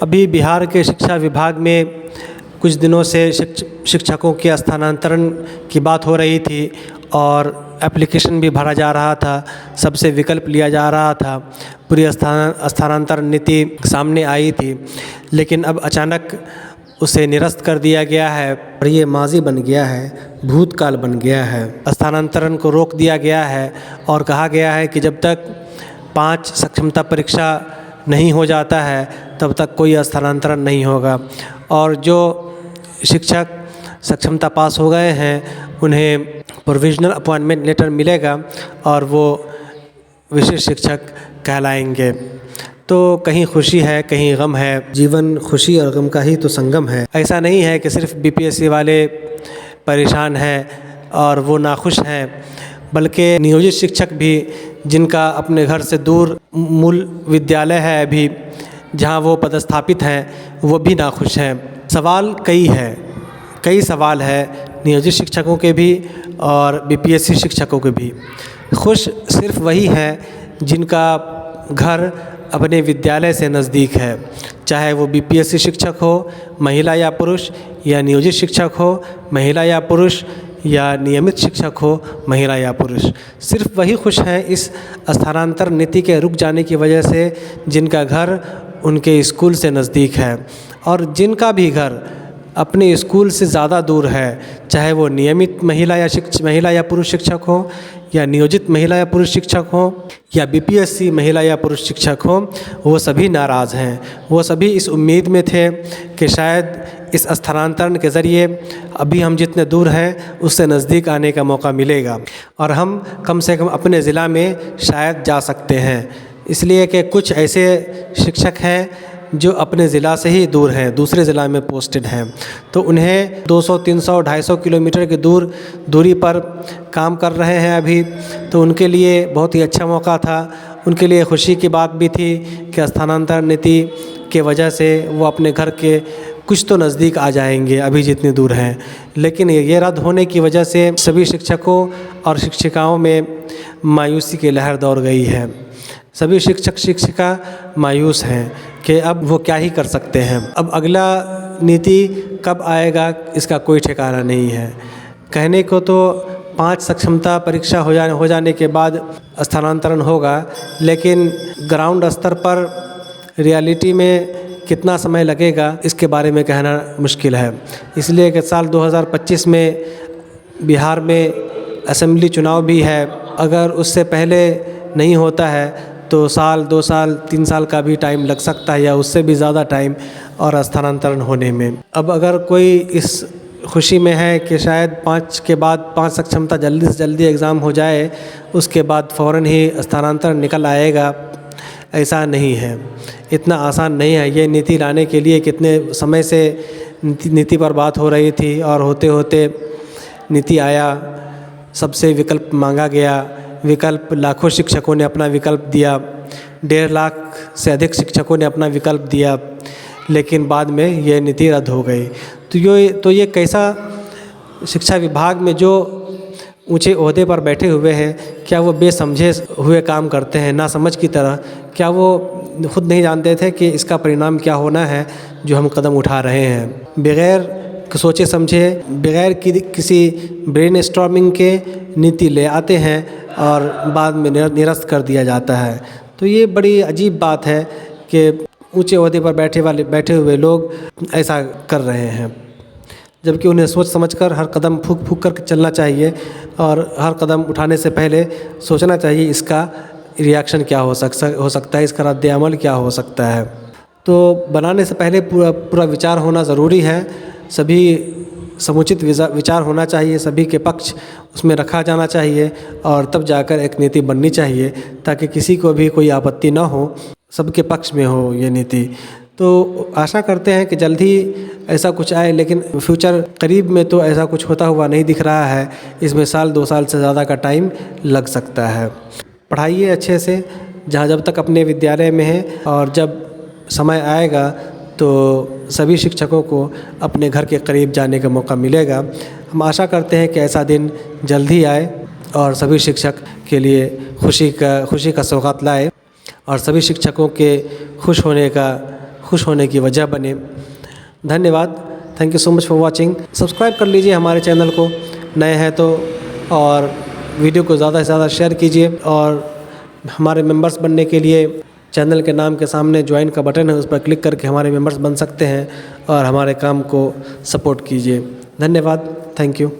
अभी बिहार के शिक्षा विभाग में कुछ दिनों से शिक्षकों के स्थानांतरण की बात हो रही थी और एप्लीकेशन भी भरा जा रहा था, सबसे विकल्प लिया जा रहा था, पूरी स्थानांतरण नीति सामने आई थी। लेकिन अब अचानक उसे निरस्त कर दिया गया है और ये माजी बन गया है, भूतकाल बन गया है। स्थानांतरण को रोक दिया गया है और कहा गया है कि जब तक 5 सक्षमता परीक्षा नहीं हो जाता है तब तक कोई स्थानांतरण नहीं होगा। और जो शिक्षक सक्षमता पास हो गए हैं उन्हें प्रोविजनल अपॉइंटमेंट लेटर मिलेगा और वो विशेष शिक्षक कहलाएंगे। तो कहीं खुशी है, कहीं गम है। जीवन खुशी और गम का ही तो संगम है। ऐसा नहीं है कि सिर्फ बीपीएससी वाले परेशान हैं और वो नाखुश हैं, बल्कि नियोजित शिक्षक भी जिनका अपने घर से दूर मूल विद्यालय है अभी जहां वो पदस्थापित हैं, वो भी नाखुश हैं। सवाल कई सवाल है नियोजित शिक्षकों के भी और बीपीएससी शिक्षकों के भी। खुश सिर्फ वही है जिनका घर अपने विद्यालय से नज़दीक है, चाहे वो बीपीएससी शिक्षक हो, महिला या पुरुष, या नियोजित शिक्षक हो, महिला या पुरुष, या नियमित शिक्षक हो, महिला या पुरुष। सिर्फ वही खुश हैं इस स्थानांतरण नीति के रुक जाने की वजह से जिनका घर उनके स्कूल से नज़दीक है। और जिनका भी घर अपने स्कूल से ज़्यादा दूर है, चाहे वो नियमित महिला या पुरुष शिक्षक हो, या नियोजित महिला या पुरुष शिक्षक हो, या बीपीएससी महिला या पुरुष शिक्षक हो, वो सभी नाराज़ हैं। वो सभी इस उम्मीद में थे कि शायद इस स्थानांतरण के ज़रिए अभी हम जितने दूर हैं उससे नज़दीक आने का मौका मिलेगा और हम कम से कम अपने ज़िला में शायद जा सकते हैं। इसलिए कि कुछ ऐसे शिक्षक हैं जो अपने ज़िला से ही दूर हैं, दूसरे ज़िला में पोस्टेड हैं, तो उन्हें 200, 300, 250 किलोमीटर की दूरी पर काम कर रहे हैं अभी। तो उनके लिए बहुत ही अच्छा मौका था, उनके लिए खुशी की बात भी थी कि स्थानांतरण नीति के वजह से वो अपने घर के कुछ तो नज़दीक आ जाएंगे अभी जितनी दूर हैं। लेकिन ये रद्द होने की वजह से सभी शिक्षकों और शिक्षिकाओं में मायूसी की लहर दौड़ गई है। सभी शिक्षक शिक्षिका मायूस हैं कि अब वो क्या ही कर सकते हैं। अब अगला नीति कब आएगा इसका कोई ठिकाना नहीं है। कहने को तो 5 सक्षमता परीक्षा हो जाने के बाद स्थानांतरण होगा, लेकिन ग्राउंड स्तर पर रियलिटी में कितना समय लगेगा इसके बारे में कहना मुश्किल है। इसलिए कि साल 2025 में बिहार में असेंबली चुनाव भी है। अगर उससे पहले नहीं होता है तो साल, 2 साल, 3 साल का भी टाइम लग सकता है या उससे भी ज़्यादा टाइम और स्थानांतरण होने में। अब अगर कोई इस खुशी में है कि शायद 5 के बाद 5 सक्षमता जल्दी से जल्दी एग्ज़ाम हो जाए, उसके बाद फ़ौरन ही स्थानांतरण निकल आएगा, ऐसा नहीं है। इतना आसान नहीं है। ये नीति लाने के लिए कितने समय से नीति पर बात हो रही थी और होते होते नीति आया, सबसे विकल्प मांगा गया, विकल्प लाखों शिक्षकों ने अपना विकल्प दिया, 1.5 लाख से अधिक शिक्षकों ने अपना विकल्प दिया, लेकिन बाद में ये नीति रद्द हो गई। तो ये कैसा शिक्षा विभाग में जो ऊंचे ओहदे पर बैठे हुए हैं, क्या वो बेसमझे हुए काम करते हैं, नासमझ की तरह? क्या वो खुद नहीं जानते थे कि इसका परिणाम क्या होना है जो हम कदम उठा रहे हैं? बगैर सोचे समझे, बगैर किसी ब्रेनस्टॉर्मिंग के नीति ले आते हैं और बाद में निरस्त कर दिया जाता है। तो ये बड़ी अजीब बात है कि ऊंचे ओहदे पर बैठे हुए लोग ऐसा कर रहे हैं, जबकि उन्हें सोच समझकर हर कदम फूंक कर चलना चाहिए और हर कदम उठाने से पहले सोचना चाहिए इसका रिएक्शन क्या हो सकता है, इसका रद्द अमल क्या हो सकता है। तो बनाने से पहले पूरा विचार होना ज़रूरी है। सभी समुचित विचार होना चाहिए, सभी के पक्ष उसमें रखा जाना चाहिए और तब जाकर एक नीति बननी चाहिए ताकि किसी को भी कोई आपत्ति ना हो, सबके पक्ष में हो ये नीति। तो आशा करते हैं कि जल्द ही ऐसा कुछ आए, लेकिन फ्यूचर करीब में तो ऐसा कुछ होता हुआ नहीं दिख रहा है। इसमें साल, 2 साल से ज़्यादा का टाइम लग सकता है। पढ़ाइए अच्छे से जब तक अपने विद्यालय में है, और जब समय आएगा तो सभी शिक्षकों को अपने घर के करीब जाने का मौका मिलेगा। हम आशा करते हैं कि ऐसा दिन जल्द ही आए और सभी शिक्षक के लिए खुशी का सौगात लाए और सभी शिक्षकों के खुश होने का खुश होने की वजह बने। धन्यवाद। Thank you so much for watching. Subscribe कर लीजिए हमारे चैनल को, नए हैं तो, और वीडियो को ज़्यादा से ज़्यादा शेयर कीजिए। और हमारे मेंबर्स बनने के लिए चैनल के नाम के सामने ज्वाइन का बटन है, उस पर क्लिक करके हमारे मेंबर्स बन सकते हैं और हमारे काम को सपोर्ट कीजिए। धन्यवाद। Thank you.